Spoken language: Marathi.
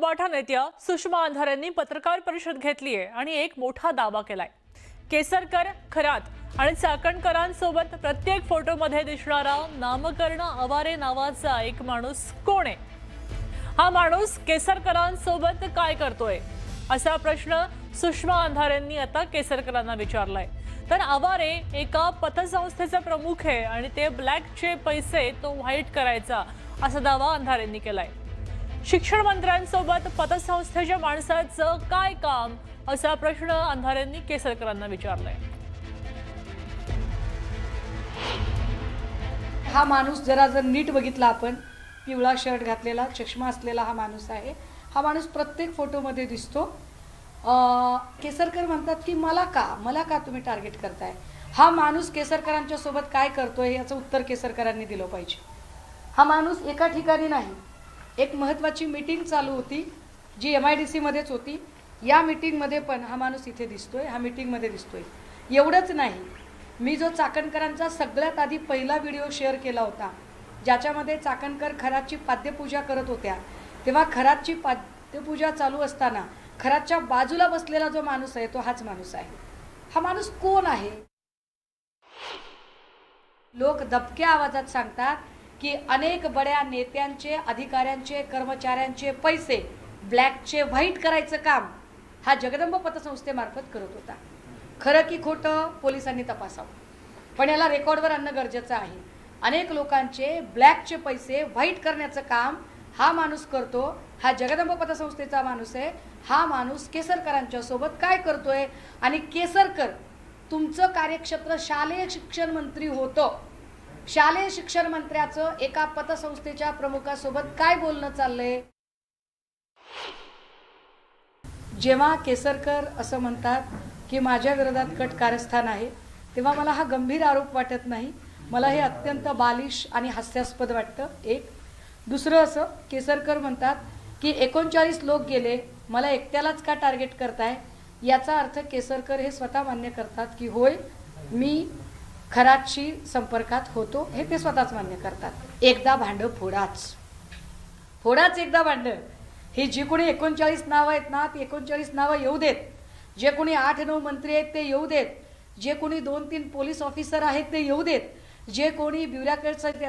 उबाठा नेत्या सुषमा अंधारेंनी पत्रकार परिषद घेतली आहे आणि एक मोठा दावा केलाय। केसरकर, खरात आणि चाकणकरांसोबत प्रत्येक फोटोमध्ये दिसणारा नामकर्ण आवारे नावाचा एक माणूस कोण आहे? हा माणूस केसरकरांसोबत काय करतोय असा प्रश्न सुषमा अंधारेंनी आता केसरकरांना विचारलाय। तर आवारे एका पतसंस्थेचा प्रमुख आहे आणि ते ब्लॅकचे पैसे तो व्हाईट करायचा असा दावा अंधारेंनी केलाय। शिक्षण मंत्र्यांसोबत पतसंस्थेच्या माणसाचं काय काम असा प्रश्न अंधारेंनी केसरकरांना विचारलाय। हा माणूस जर नीट बघितला आपण, पिवळा शर्ट घातलेला, चष्मा असलेला हा माणूस आहे। हा माणूस प्रत्येक फोटोमध्ये दिसतो। केसरकर म्हणतात की मला का तुम्ही टार्गेट करताय? हा माणूस केसरकरांच्या सोबत काय करतोय याचं उत्तर केसरकरांनी दिलं पाहिजे। हा माणूस एका ठिकाणी नाही, एक महत्त्वाची मीटिंग चालू होती जी MIDC मध्येच होती। या मीटिंगमध्ये पण हा माणूस इथे दिसतोय, हा मीटिंगमध्ये दिसतोय। एवढंच नाही, मी जो चाकणकरांचा सगळ्यात आधी पहिला व्हिडिओ शेअर केला होता ज्याच्यामध्ये चाकणकर खरातची पाद्यपूजा करत होत्या, तेव्हा खरातची पाद्यपूजा चालू असताना खरातच्या बाजूला बसलेला जो माणूस आहे तो हाच माणूस आहे। हा माणूस कोण आहे? लोक दबक्या आवाजात सांगतात की अनेक बड्या नेत्यांचे, अधिकाऱ्यांचे, कर्मचाऱ्यांचे पैसे ब्लॅकचे व्हाईट करायचं काम हा जगदंब पतसंस्थेमार्फत करत होता। खरं की खोटं पोलिसांनी तपासावं, पण याला रेकॉर्डवर आणणं गरजेचं आहे। अनेक लोकांचे ब्लॅकचे पैसे व्हाईट करण्याचं काम हा माणूस करतो। हा जगदंब पतसंस्थेचा माणूस आहे। हा माणूस केसरकरांच्या सोबत काय करतोय? आणि केसरकर तुमचं कार्यक्षेत्र शालेय शिक्षण मंत्री होतं। शालेय शिक्षण मंत्र्याचं एका पतसंस्थेच्या प्रमुखासोबत काय बोलणं चाललंय? जेव्हा केसरकर असं म्हणतात की माझ्या विरोधात कट कारस्थान आहे, तेव्हा मला हा गंभीर आरोप वाटत नाही, मला हे अत्यंत बालिश आणि हास्यास्पद वाटतं। एक दुसरं असं केसरकर म्हणतात की 39 लोक गेले, मला एकट्यालाच का टार्गेट करताय? याचा अर्थ केसरकर हे स्वतः मान्य करतात की होय, मी खरातशी संपर्कात होतो, हे ते स्वतःच मान्य करतात। एकदा भांड फोडाच एकदा भांड। ही जी कोणी 39 नावं आहेत ना, ती 39 नावं येऊ देत। जे कोणी 8-9 मंत्री आहेत ते येऊ देत। जे कोणी 2-3 पोलीस ऑफिसर आहेत ते येऊ देत। जे कोणी ब्युरोक्रेट्स आहेत